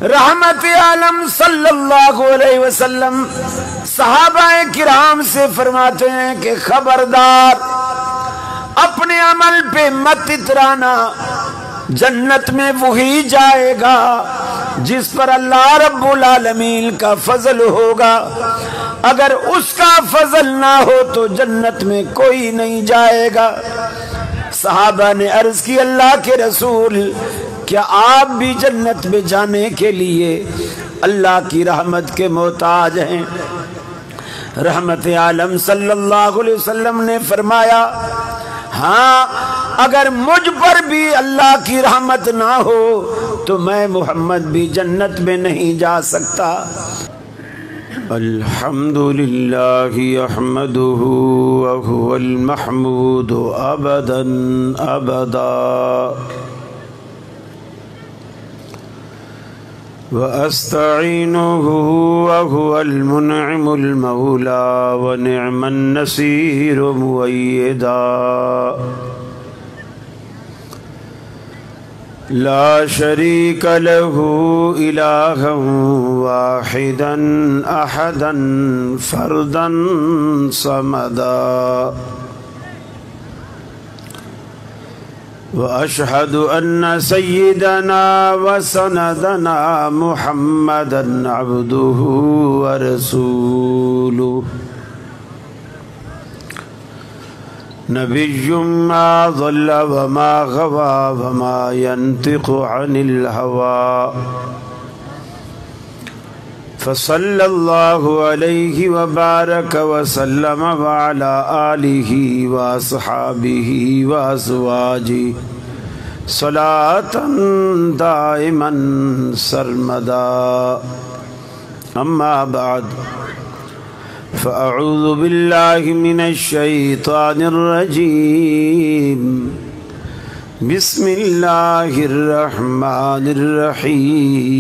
رحمت عالم صلی اللہ علیہ وسلم صحابہ کرام سے فرماتے ہیں کہ خبردار، اپنے عمل پہ مت اترانا، جنت میں وہی جائے گا جس پر اللہ رب العالمین کا فضل ہوگا، اگر اس کا فضل نہ ہو تو جنت میں کوئی نہیں جائے گا۔ صحابہ نے عرض کی اللہ کے رسول، کیا آپ بھی جنت میں جانے کے لیے اللہ کی رحمت کے محتاج ہیں؟ رحمت عالم صلی اللہ علیہ وسلم نے فرمایا، ہاں، اگر مجھ پر بھی اللہ کی رحمت نہ ہو تو میں محمد بھی جنت میں نہیں جا سکتا۔ الحمدللہ احمدہ وہو المحمود ابدا ابدا، وأستعينه وهو المنعم المولى ونعم النصير مؤيدا، لا شريك له إلها واحدا أحدا فردا صمدا، وأشهد أن سيدنا وسندنا محمدا عبده ورسوله، نبي ما ضل وما غوى وما ينطق عن الهوى، فصلى الله عليه وبارك وسلم وعلى آله وأصحابه وأزواجه صلاة دائما سرمدا، أما بعد، فأعوذ بالله من الشيطان الرجيم، بسم الله الرحمن الرحيم،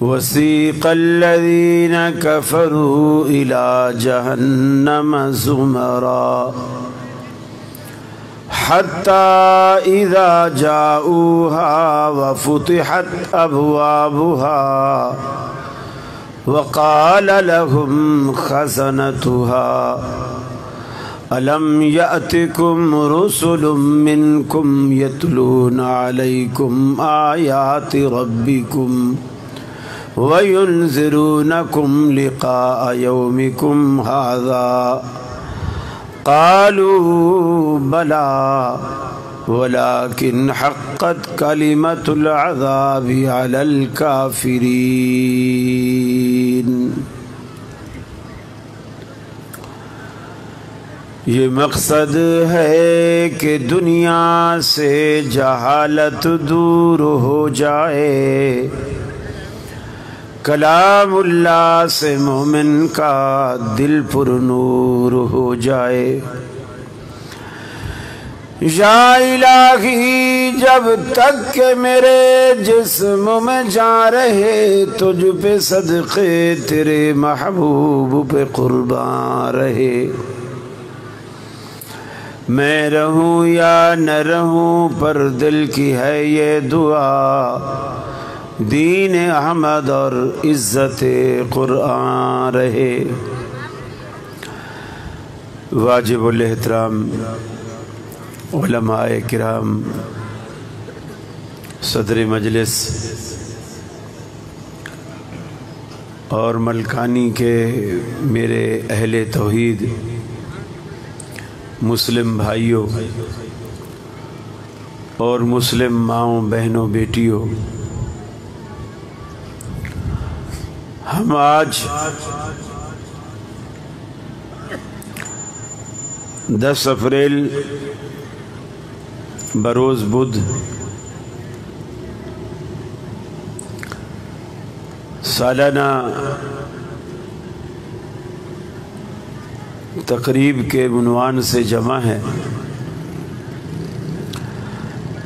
وسيق الذين كفروا إلى جهنم زمرا حتى إذا جاءوها وفتحت أبوابها وقال لهم خزنتها ألم يأتكم رسل منكم يتلون عليكم آيات ربكم وينذرونكم لقاء يومكم هذا؟ قالوا بلى ولكن حقت كلمة العذاب على الكافرين۔ یہ مقصد ہے کہ دنیا سے جہالت دور ہو جائے، کلام اللہ سے مومن کا دل پر نور ہو جائے۔ یا الہی، جب تک کہ میرے جسم میں جان رہے، تجھ پہ صدقے تیرے محبوب پہ قربان رہے، میں رہوں یا نہ رہوں پر دل کی ہے یہ دعا، دین احمد اور عزت قرآن رہے۔ واجب الاحترام علماء کرام، صدر مجلس اور ملکانی کے میرے اہل توحید مسلم بھائیوں اور مسلم ماؤں بہنوں بیٹیوں، ہم آج 10 اپریل بروز بدھ سالانہ تقریب کے عنوان سے جمع ہے۔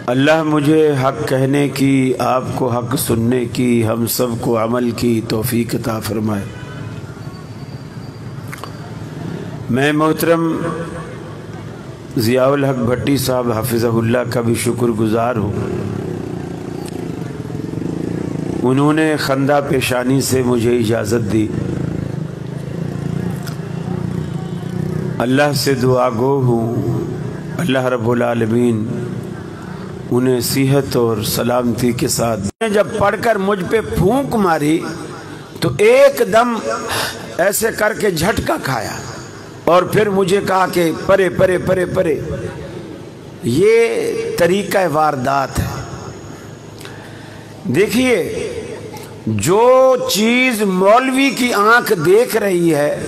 اللہ مجھے حق کہنے کی، آپ کو حق سننے کی، ہم سب کو عمل کی توفیق عطا فرمائے۔ میں محترم ضیاء الحق بھٹی صاحب حفظہ کا بھی شکر گزار ہوں. انہوں نے خندہ پیشانی سے مجھے اجازت دی. اللہ سے دعا گو ہوں اللہ رب العالمین انہیں صحت اور سلامتی کے ساتھ. جب پڑھ کر مجھ پہ پھونک ماری تو ایک دم ایسے کر کے جھٹکا کھایا اور پھر مجھے کہا کہ پرے پرے پرے پرے. یہ طریقہ واردات ہے. دیکھیے جو چیز مولوی کی آنکھ دیکھ رہی ہے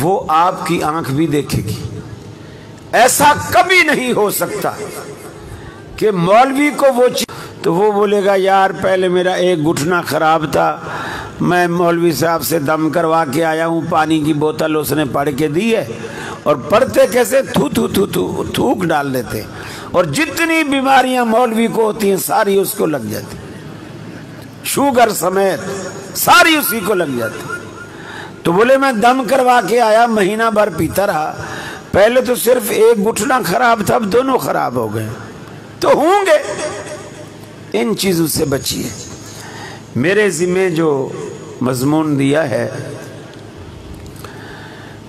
وہ آپ کی آنکھ بھی دیکھے گی. ایسا کبھی نہیں ہو سکتا کہ مولوی کو وہ چیز تو وہ بولے گا یار پہلے میرا ایک گھٹنا خراب تھا, میں مولوی صاحب سے دم کروا کے آیا ہوں, پانی کی بوتل اس نے پڑھ کے دی ہے, اور پڑھتے کیسے تھو تھو تھو تھو تھوک ڈال دیتے, اور جتنی بیماریاں مولوی کو ہوتی ہیں ساری اس کو لگ جاتی, شوگر سمیت ساری اسی کو لگ جاتی. تو بولے میں دم کروا کے آیا, مہینہ بھر پیتا رہا, پہلے تو صرف ایک گھٹنا خراب تھا اب دونوں خراب ہو گئے. تو ہوں گے, ان چیزوں سے بچیے. میرے ذمہ جو مضمون دیا ہے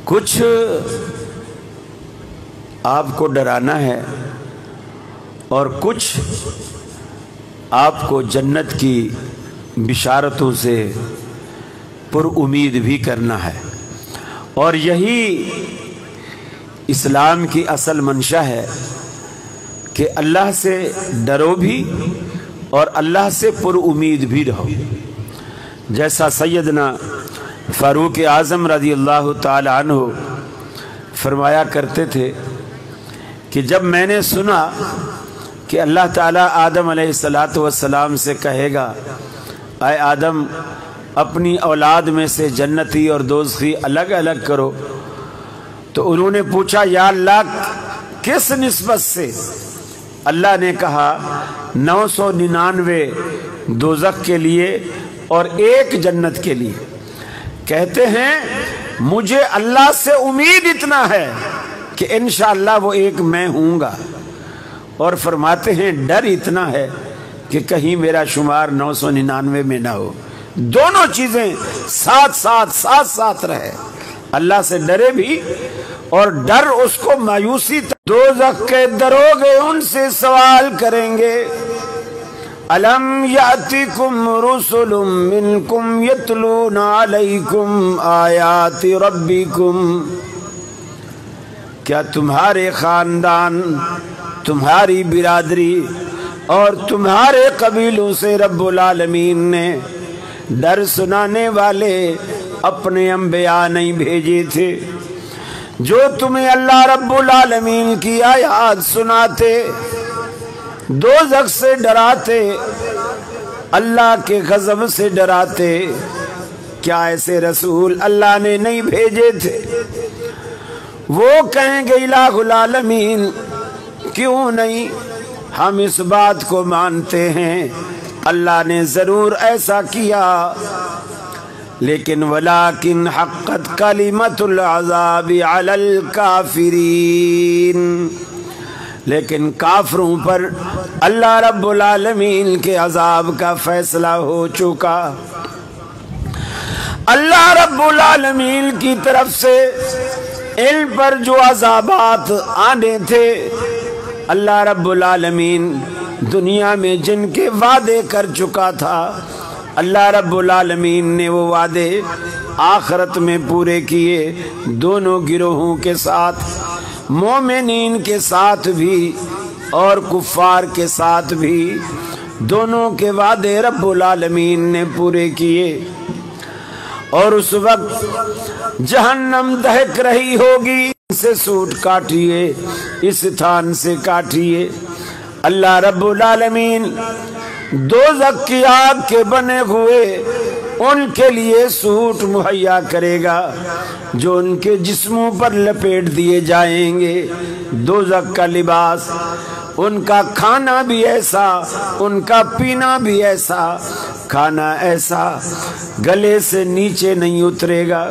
کچھ آپ کو ڈرانا ہے اور کچھ آپ کو جنت کی بشارتوں سے پر امید بھی کرنا ہے. اور یہی اسلام کی اصل منشا ہے کہ اللہ سے ڈرو بھی اور اللہ سے پر امید بھی رہو. جیسا سیدنا فاروق اعظم رضی اللہ تعالی عنہ فرمایا کرتے تھے کہ جب میں نے سنا کہ اللہ تعالیٰ آدم علیہ السلام سے کہے گا اے آدم اپنی اولاد میں سے جنتی اور دوزخی الگ الگ کرو, تو انہوں نے پوچھا یا اللہ کس نسبت سے؟ اللہ نے کہا 999 دوزخ کے لیے اور ایک جنت کے لیے. کہتے ہیں مجھے اللہ سے امید اتنا ہے کہ انشاءاللہ وہ ایک میں ہوں گا, اور فرماتے ہیں ڈر اتنا ہے کہ کہیں میرا شمار 999 میں نہ ہو. دونوں چیزیں ساتھ ساتھ رہے. اللہ سے ڈرے بھی اور ڈر اس کو مایوسی. دوزخ کے دروغے ان سے سوال کریں گے الم یاتکم رسل منکم یتلون علیکم آیات ربکم, کیا تمہارے خاندان, تمہاری برادری اور تمہارے قبیلوں سے رب العالمین نے ڈر سنانے والے اپنے انبیاء نہیں بھیجے تھے جو تمہیں اللہ رب العالمین کی آیات سناتے, دوزخ سے ڈراتے, اللہ کے غضب سے ڈراتے؟ کیا ایسے رسول اللہ نے نہیں بھیجے تھے؟ وہ کہیں گے الہ العالمین کیوں نہیں, ہم اس بات کو مانتے ہیں اللہ نے ضرور ایسا کیا, لیکن ولیکن حقت کلمۃ العذاب علی الکافرین, لیکن کافروں پر اللہ رب العالمین کے عذاب کا فیصلہ ہو چکا. اللہ رب العالمین کی طرف سے ان پر جو عذابات آنے تھے, اللہ رب العالمین دنیا میں جن کے وعدے کر چکا تھا, اللہ رب العالمین نے وہ وعدے آخرت میں پورے کیے. دونوں گروہوں کے ساتھ, مومنین کے ساتھ بھی اور کفار کے ساتھ بھی, دونوں کے وعدے رب العالمین نے پورے کیے. اور اس وقت جہنم دہک رہی ہوگی, سے سوٹ کاٹیے, اس تھان سے کاٹیے. اللہ رب العالمین دوزخ کی آگ کے بنے ہوئے ان کے لیے سوٹ مہیا کرے گا جو ان کے جسموں پر لپیٹ دیے جائیں گے. دوزخ کا لباس, ان کا کھانا بھی ایسا, ان کا پینا بھی ایسا, کھانا ایسا گلے سے نیچے نہیں اترے گا.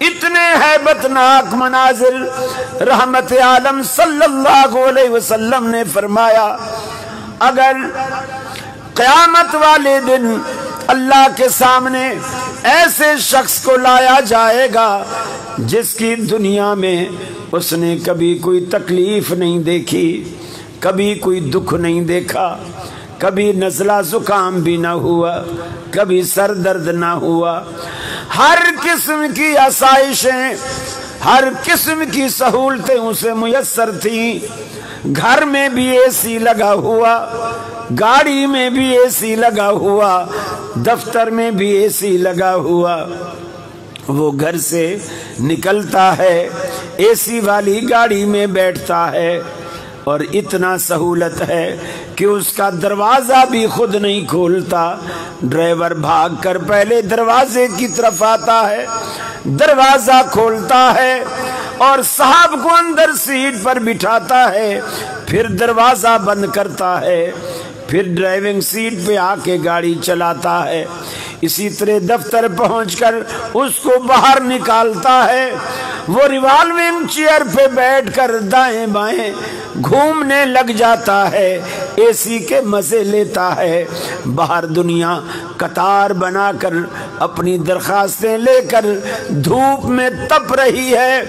اتنے ہیبتناک مناظر رحمت عالم صلی اللہ علیہ وسلم نے فرمایا اگر قیامت والے دن اللہ کے سامنے ایسے شخص کو لایا جائے گا جس کی دنیا میں اس نے کبھی کوئی تکلیف نہیں دیکھی، کبھی کوئی دکھ نہیں دیکھا، کبھی نزلہ زکام بھی نہ ہوا، کبھی سر درد نہ ہوا، ہر قسم کی آسائشیں، ہر قسم کی سہولتیں اسے میسر تھیں، گھر میں بھی اے سی لگا ہوا، گاڑی میں بھی اے سی لگا ہوا، دفتر میں بھی اے سی لگا ہوا، وہ گھر سے نکلتا ہے اے سی والی گاڑی میں بیٹھتا ہے، اور اتنا سہولت ہے کہ اس کا دروازہ بھی خود نہیں کھولتا، ڈرائیور بھاگ کر پہلے دروازے کی طرف آتا ہے، دروازہ کھولتا ہے اور صاحب کو اندر سیٹ پر بٹھاتا ہے، پھر دروازہ بند کرتا ہے، پھر ڈرائیونگ سیٹ پہ آ کے گاڑی چلاتا ہے، اسی طرح دفتر پہنچ کر اس کو باہر نکالتا ہے، وہ ریوالونگ چیئر پہ بیٹھ کر دائیں بائیں گھومنے لگ جاتا ہے، اے سی کے مزے لیتا ہے، باہر دنیا قطار بنا کر اپنی درخواستیں لے کر دھوپ میں تپ رہی ہے،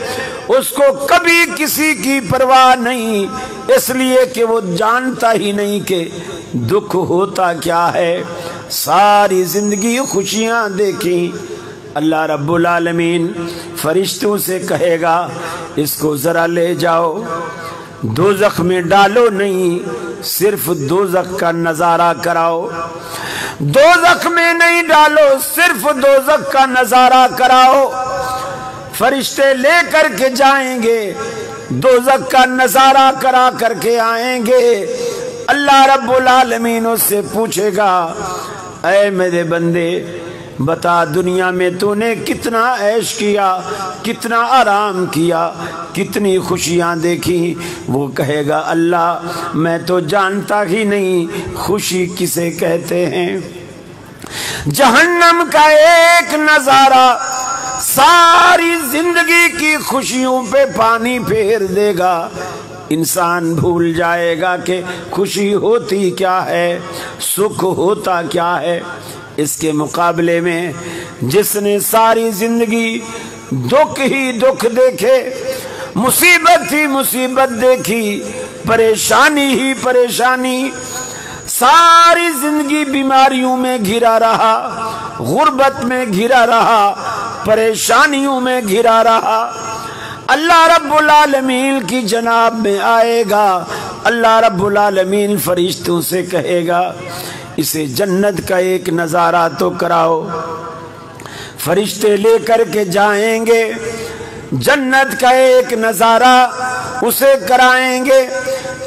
اس کو کبھی کسی کی پرواہ نہیں، اس لیے کہ وہ جانتا ہی نہیں کہ دکھ ہوتا کیا ہے، ساری زندگی خوشیاں دیکھیں۔ اللہ رب العالمین فرشتوں سے کہے گا اس کو ذرا لے جاؤ، دوزخ میں ڈالو نہیں، صرف دوزخ کا نظارہ کراؤ، دوزخ میں نہیں ڈالو، صرف دوزخ کا نظارہ کراؤ۔ فرشتے لے کر کے جائیں گے، دوزخ کا نظارہ کرا کر کے آئیں گے، اللہ رب العالمین اس سے پوچھے گا اے میرے بندے بتا دنیا میں تو نے کتنا عیش کیا، کتنا آرام کیا، کتنی خوشیاں دیکھی؟ وہ کہے گا اللہ میں تو جانتا ہی نہیں خوشی کسے کہتے ہیں۔ جہنم کا ایک نظارہ ساری زندگی کی خوشیوں پہ پانی پھیر دے گا، انسان بھول جائے گا کہ خوشی ہوتی کیا ہے، سکھ ہوتا کیا ہے۔ اس کے مقابلے میں جس نے ساری زندگی دکھ ہی دکھ دیکھے، مصیبت ہی مصیبت دیکھی، پریشانی ہی پریشانی، ساری زندگی بیماریوں میں گھرا رہا، غربت میں گھرا رہا، پریشانیوں میں گھرا رہا، اللہ رب العالمین کی جناب میں آئے گا، اللہ رب العالمین فرشتوں سے کہے گا اسے جنت کا ایک نظارہ تو کراؤ۔ فرشتے لے کر کے جائیں گے، جنت کا ایک نظارہ اسے کرائیں گے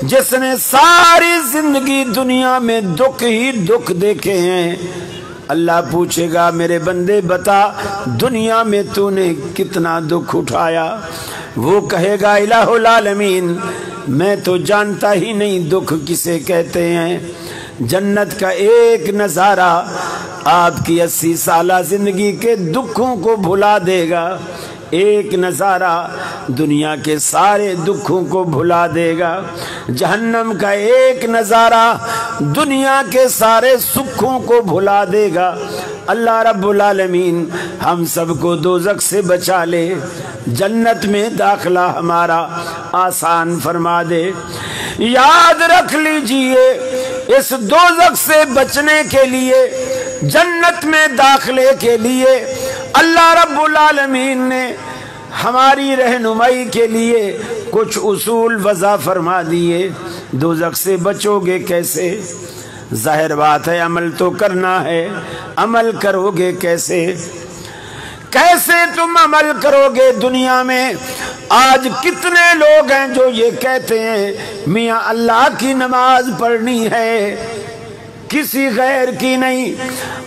جس نے ساری زندگی دنیا میں دکھ ہی دکھ دیکھے ہیں۔ اللہ پوچھے گا میرے بندے بتا دنیا میں تو نے کتنا دکھ اٹھایا؟ وہ کہے گا الہ العالمین میں تو جانتا ہی نہیں دکھ کسے کہتے ہیں۔ جنت کا ایک نظارہ آپ کی 80 سالہ زندگی کے دکھوں کو بھلا دے گا، ایک نظارہ دنیا کے سارے دکھوں کو بھلا دے گا۔ جہنم کا ایک نظارہ دنیا کے سارے سکھوں کو بھلا دے گا۔ اللہ رب العالمین ہم سب کو دوزخ سے بچا لے، جنت میں داخلہ ہمارا آسان فرما دے۔ یاد رکھ لیجئے اس دوزخ سے بچنے کے لیے، جنت میں داخلے کے لیے اللہ رب العالمین نے ہماری رہنمائی کے لیے کچھ اصول وضع فرما دیے۔ دوزخ سے بچو گے کیسے؟ ظاہر بات ہے عمل تو کرنا ہے، عمل کرو گے کیسے؟ کیسے تم عمل کرو گے؟ دنیا میں آج کتنے لوگ ہیں جو یہ کہتے ہیں میاں اللہ کی نماز پڑھنی ہے، کسی غیر کی نہیں،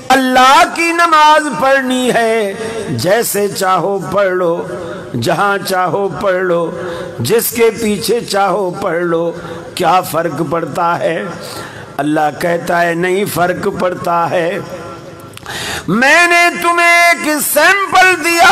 اللہ کی نماز پڑھنی ہے، جیسے چاہو پڑھ لو، جہاں چاہو پڑھ لو، جس کے پیچھے چاہو پڑھ لو، کیا فرق پڑتا ہے؟ اللہ کہتا ہے نہیں فرق پڑتا ہے۔ میں نے تمہیں ایک سیمپل دیا،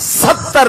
70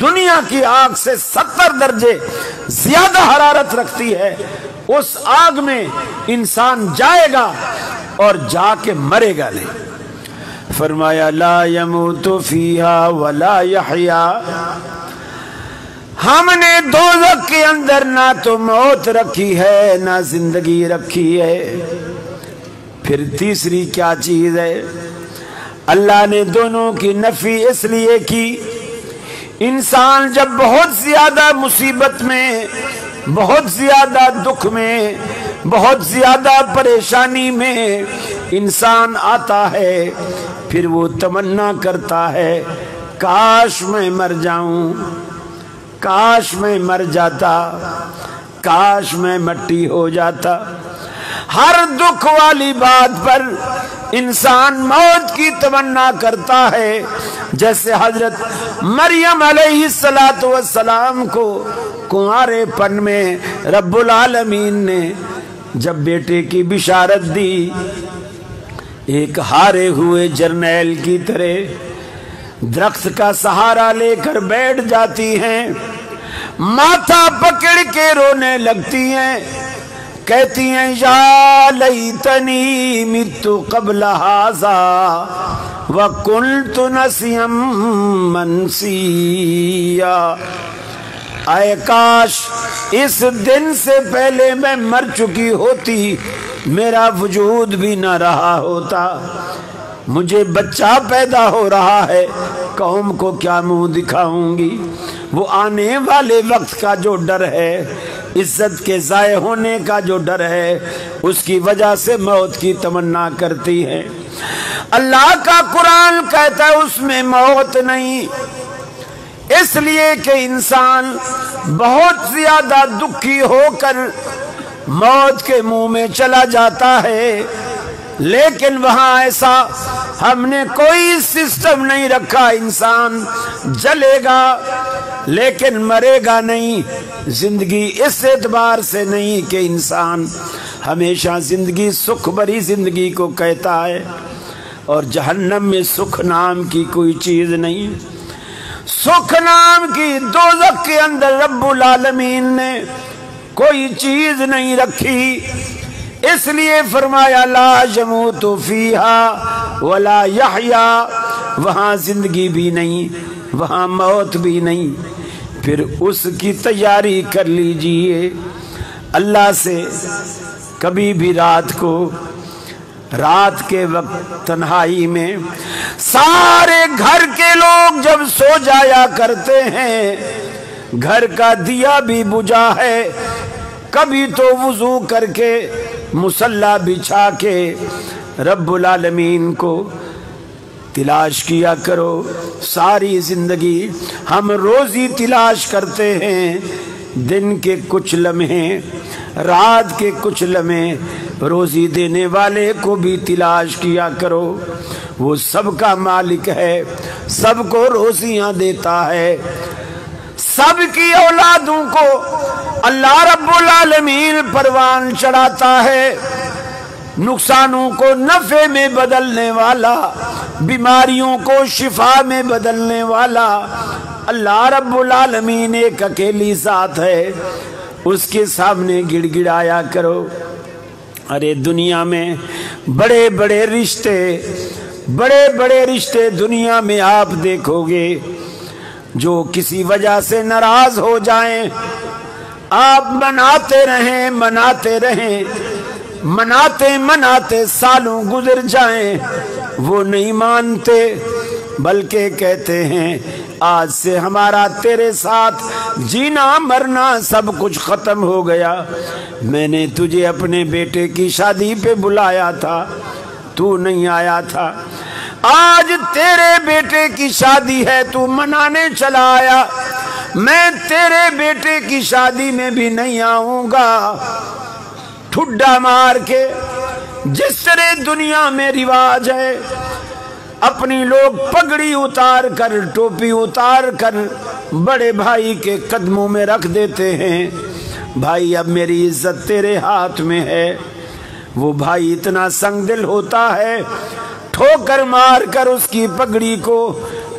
دنیا کی آگ سے 70 درجے زیادہ حرارت رکھتی ہے، اس آگ میں انسان جائے گا اور جا کے مرے گا نہیں۔ فرمایا لا يموت فیہا ولا یحیا، ہم نے دوزخ کے اندر نہ تو موت رکھی ہے نہ زندگی رکھی ہے۔ پھر تیسری کیا چیز ہے؟ اللہ نے دونوں کی نفی اس لیے کی، انسان جب بہت زیادہ مصیبت میں، بہت زیادہ دکھ میں، بہت زیادہ پریشانی میں انسان آتا ہے، پھر وہ تمنا کرتا ہے کاش میں مر جاؤں، کاش میں مر جاتا، کاش میں مٹی ہو جاتا۔ ہر دکھ والی بات پر انسان موت کی تمنا کرتا ہے، جیسے حضرت مریم علیہ السلام کو کنوارے پن میں رب العالمین نے جب بیٹے کی بشارت دی، ایک ہارے ہوئے جرنیل کی طرح درخت کا سہارا لے کر بیٹھ جاتی ہیں، ماتھا پکڑ کے رونے لگتی ہیں، کہتی ہیں یا لیتنی مت قبل ھذا وکنت نسیا منسیا، اے کاش اس دن سے پہلے میں مر چکی ہوتی، میرا وجود بھی نہ رہا ہوتا، مجھے بچہ پیدا ہو رہا ہے، قوم کو کیا منہ دکھاؤں گی۔ وہ آنے والے وقت کا جو ڈر ہے، عزت کے ضائع ہونے کا جو ڈر ہے، اس کی وجہ سے موت کی تمنا کرتی ہے۔ اللہ کا قرآن کہتا ہے اس میں موت نہیں، اس لیے کہ انسان بہت زیادہ دکھی ہو کر موت کے منہ میں چلا جاتا ہے، لیکن وہاں ایسا ہم نے کوئی سسٹم نہیں رکھا، انسان جلے گا لیکن مرے گا نہیں۔ زندگی اس اعتبار سے نہیں کہ انسان ہمیشہ زندگی سکھ بھری زندگی کو کہتا ہے، اور جہنم میں سکھ نام کی کوئی چیز نہیں، سکھ نام کی دوزخ کے اندر رب العالمین نے کوئی چیز نہیں رکھی، اس لیے فرمایا لا يموت فیہا ولا یحیا، وہاں زندگی بھی نہیں، وہاں موت بھی نہیں۔ پھر اس کی تیاری کر لیجئے، اللہ سے کبھی بھی رات کو، رات کے وقت تنہائی میں سارے گھر کے لوگ جب سو جایا کرتے ہیں، گھر کا دیا بھی بجھا ہے، کبھی تو وضو کر کے مصلی بچھا کے رب العالمین کو تلاش کیا کرو۔ ساری زندگی ہم روزی تلاش کرتے ہیں، دن کے کچھ لمحے، رات کے کچھ لمحے، روزی دینے والے کو بھی تلاش کیا کرو، وہ سب کا مالک ہے، سب کو روزیاں دیتا ہے، سب کی اولادوں کو اللہ رب العالمین پروان چڑھاتا ہے، نقصانوں کو نفع میں بدلنے والا، بیماریوں کو شفا میں بدلنے والا اللہ رب العالمین ایک اکیلی ذات ہے، اس کے سامنے گڑ گڑایا کرو۔ ارے دنیا میں بڑے بڑے رشتے دنیا میں آپ دیکھو گے، جو کسی وجہ سے ناراض ہو جائیں، آپ مناتے سالوں گزر جائیں، وہ نہیں مانتے، بلکہ کہتے ہیں آج سے ہمارا تیرے ساتھ جینا مرنا سب کچھ ختم ہو گیا، میں نے تجھے اپنے بیٹے کی شادی پہ بلایا تھا، تو نہیں آیا تھا، آج تیرے بیٹے کی شادی ہے، تو منانے چلا آیا، میں تیرے بیٹے کی شادی میں بھی نہیں آؤں گا۔ ٹھڈا مار کے جس طرح دنیا میں رواج ہے، اپنی لوگ پگڑی اتار کر، ٹوپی اتار کر بڑے بھائی کے قدموں میں رکھ دیتے ہیں، بھائی اب میری عزت تیرے ہاتھ میں ہے۔ وہ بھائی اتنا سنگ دل ہوتا ہے، ٹھوکر مار کر اس کی پگڑی کو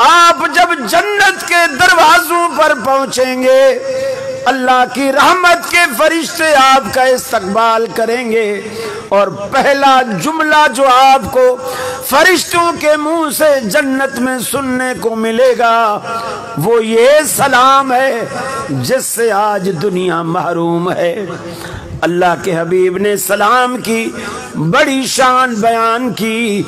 آپ جب جنت کے دروازوں پر پہنچیں گے اللہ کی رحمت کے فرشتے آپ کا استقبال کریں گے، اور پہلا جملہ جو آپ کو فرشتوں کے منہ سے جنت میں سننے کو ملے گا وہ یہ سلام ہے جس سے آج دنیا محروم ہے۔ اللہ کے حبیب نے سلام کی بڑی شان بیان کی۔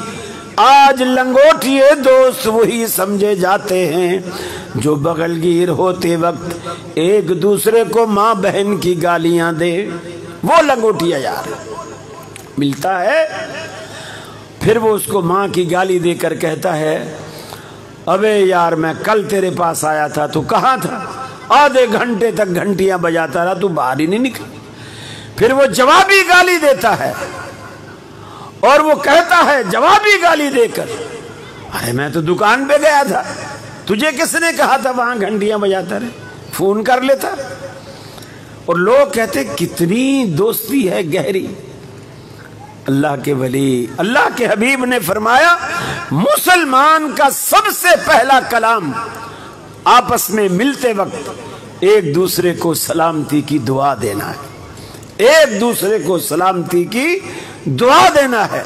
آج لنگوٹیے دوست وہی سمجھے جاتے ہیں جو بغلگیر ہوتے وقت ایک دوسرے کو ماں بہن کی گالیاں دے، وہ لنگوٹیا یار ملتا ہے، پھر وہ اس کو ماں کی گالی دے کر کہتا ہے ابے یار میں کل تیرے پاس آیا تھا تو کہاں تھا، آدھے گھنٹے تک گھنٹیاں بجاتا رہا تو باہر ہی نہیں نکلا۔ پھر وہ جوابی گالی دیتا ہے اور وہ کہتا ہے جوابی گالی دے کر ارے میں تو دکان پہ گیا تھا، تجھے کس نے کہا تھا وہاں گھنٹیاں بجاتا رہے، فون کر لیتا۔ اور لوگ کہتے کتنی دوستی ہے گہری۔ اللہ کے ولی، اللہ کے حبیب نے فرمایا مسلمان کا سب سے پہلا کلام آپس میں ملتے وقت ایک دوسرے کو سلامتی کی دعا دینا ہے، ایک دوسرے کو سلامتی کی دعا دینا ہے۔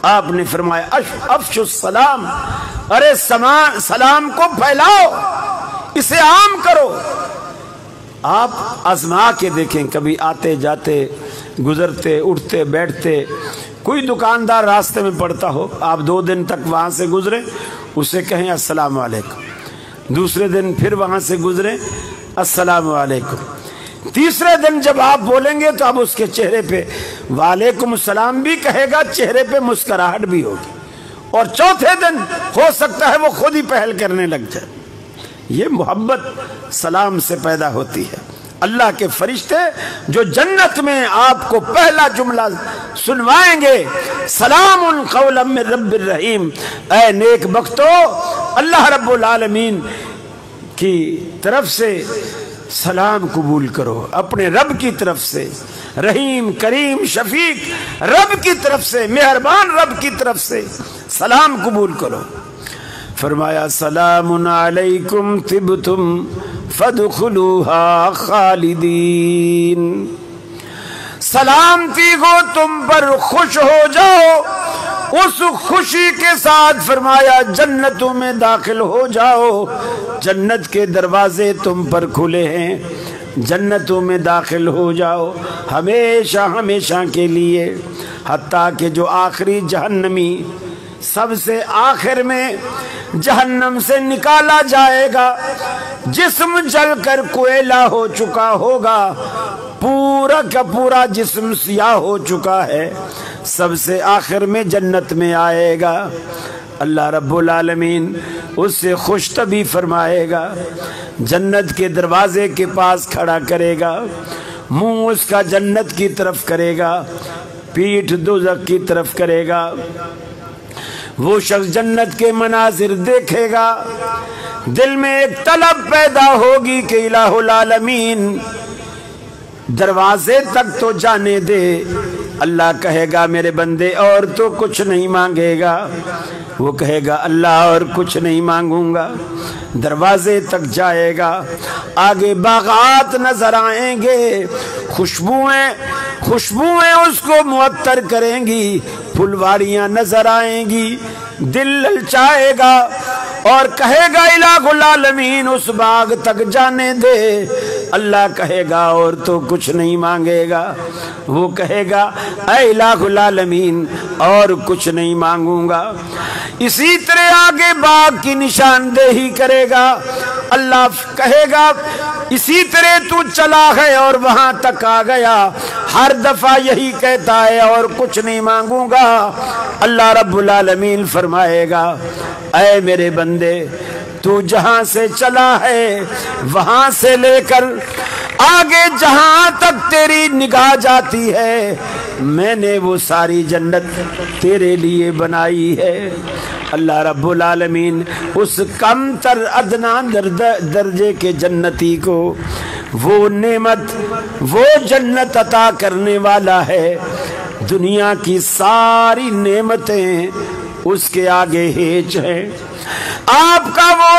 آپ نے فرمایا افشوا السلام، ارے سلام کو پھیلاؤ، اسے عام کرو۔ آپ آزما کے دیکھیں، کبھی آتے جاتے گزرتے اٹھتے بیٹھتے کوئی دکاندار راستے میں پڑتا ہو، آپ 2 دن تک وہاں سے گزرے، اسے کہیں السلام علیکم، دوسرے دن پھر وہاں سے گزرے السلام علیکم، تیسرے دن جب آپ بولیں گے تو اب اس کے چہرے پہ وعلیکم السلام بھی کہے گا، چہرے پہ مسکراہٹ بھی ہوگی، اور چوتھے دن ہو سکتا ہے وہ خود ہی پہل کرنے لگ جائے۔ یہ محبت سلام سے پیدا ہوتی ہے۔ اللہ کے فرشتے جو جنت میں آپ کو پہلا جملہ سنوائیں گے سلام قولا من رب الرحیم، اے نیک بختو اللہ رب العالمین کی طرف سے سلام قبول کرو، اپنے رب کی طرف سے، رحیم کریم شفیق رب کی طرف سے، مہربان رب کی طرف سے سلام قبول کرو۔ فرمایا سلام علیکم طبتم فادخلوها خالدین، سلامتی کو تم پر خوش ہو جاؤ، اس خوشی کے ساتھ فرمایا جنتوں میں داخل ہو جاؤ، جنت کے دروازے تم پر کھلے ہیں، جنتوں میں داخل ہو جاؤ ہمیشہ ہمیشہ کے لیے، حتیٰ کہ جو آخری جہنمی سب سے آخر میں جہنم سے نکالا جائے گا، جسم جل کر کوئلہ ہو چکا ہوگا، پورا کا پورا جسم سیاہ ہو چکا ہے، سب سے آخر میں جنت میں آئے گا، اللہ رب العالمین اس سے خوش طبی فرمائے گا، جنت کے دروازے کے پاس کھڑا کرے گا، منہ اس کا جنت کی طرف کرے گا، پیٹھ دوزخ کی طرف کرے گا، وہ شخص جنت کے مناظر دیکھے گا، دل میں ایک طلب پیدا ہوگی کہ الہ العالمین دروازے تک تو جانے دے، اللہ کہے گا میرے بندے اور تو کچھ نہیں مانگے گا، وہ کہے گا اللہ اور کچھ نہیں مانگوں گا، دروازے تک جائے گا، آگے باغات نظر آئیں گے، خوشبوئیں اس کو معطر کریں گی، پھلواریاں نظر آئیں گی، دل للچائے گا اور کہے گا الہ العالمین اس باغ تک جانے دے، اللہ کہے گا اور تو کچھ نہیں مانگے گا، وہ کہے گا اے الہ العالمین اور کچھ نہیں مانگوں گا، اسی طرح آگے باغ کی نشاندہی کرے گا، اللہ کہے گا اسی طرح تو چلا ہے اور وہاں تک آ گیا، ہر دفعہ یہی کہتا ہے اور کچھ نہیں مانگوں گا، اللہ رب العالمین فرمائے گا اے میرے بندے تو جہاں سے چلا ہے وہاں سے لے کر آگے جہاں تک تیری نگاہ جاتی ہے میں نے وہ ساری جنت تیرے لیے بنائی ہے، اللہ رب العالمین اس کم تر ادنا درجے کے جنتی کو وہ نعمت وہ جنت عطا کرنے والا ہے، دنیا کی ساری نعمتیں اس کے آگے ہیچ ہیں، آپ کا وہ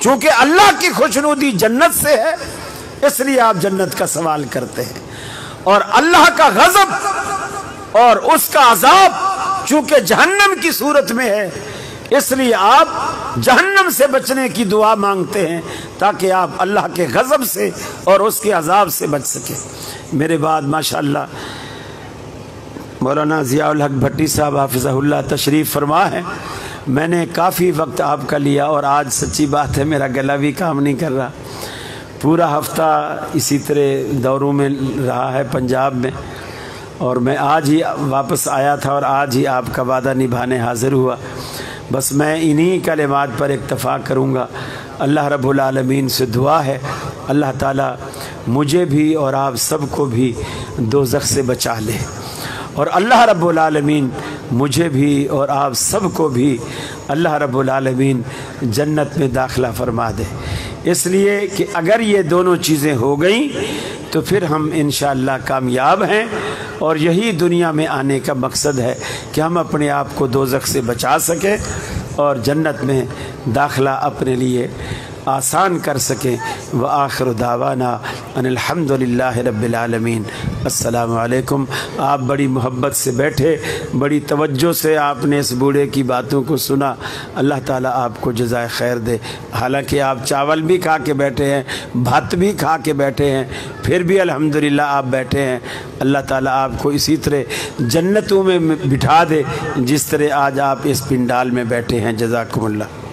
چونکہ اللہ کی خوشنودی جنت سے ہے اس لیے آپ جنت کا سوال کرتے ہیں، اور اللہ کا غضب اور اس کا عذاب چونکہ جہنم کی صورت میں ہے اس لیے آپ جہنم سے بچنے کی دعا مانگتے ہیں تاکہ آپ اللہ کے غضب سے اور اس کے عذاب سے بچ سکیں. میرے بعد ماشاءاللہ مولانا ضیاء الحق بھٹی صاحب حافظہ اللہ تشریف فرما ہے. میں نے کافی وقت آپ کا لیا اور آج سچی بات ہے میرا گلا بھی کام نہیں کر رہا. پورا ہفتہ اسی طرح دوروں میں رہا ہے پنجاب میں، اور میں آج ہی واپس آیا تھا اور آج ہی آپ کا وعدہ نبھانے حاضر ہوا. بس میں انہی کلمات پر اکتفا کروں گا. اللہ رب العالمین سے دعا ہے اللہ تعالیٰ مجھے بھی اور آپ سب کو بھی دوزخ سے بچا لے، اور اللہ رب العالمین مجھے بھی اور آپ سب کو بھی اللہ رب العالمین جنت میں داخلہ فرما دے. اس لیے کہ اگر یہ دونوں چیزیں ہو گئیں تو پھر ہم انشاءاللہ کامیاب ہیں، اور یہی دنیا میں آنے کا مقصد ہے کہ ہم اپنے آپ کو دوزخ سے بچا سکیں اور جنت میں داخلہ اپنے لیے آسان کر سکیں. وآخر دعوانا ان الحمدللہ رب العالمین. السلام علیکم. آپ بڑی محبت سے بیٹھے، بڑی توجہ سے آپ نے اس بوڑھے کی باتوں کو سنا. اللہ تعالیٰ آپ کو جزائے خیر دے. حالانکہ آپ چاول بھی کھا کے بیٹھے ہیں، بھات بھی کھا کے بیٹھے ہیں، پھر بھی الحمدللہ آپ بیٹھے ہیں. اللہ تعالیٰ آپ کو اسی طرح جنتوں میں بٹھا دے جس طرح آج آپ اس پنڈال میں بیٹھے ہیں. جزاکم اللہ.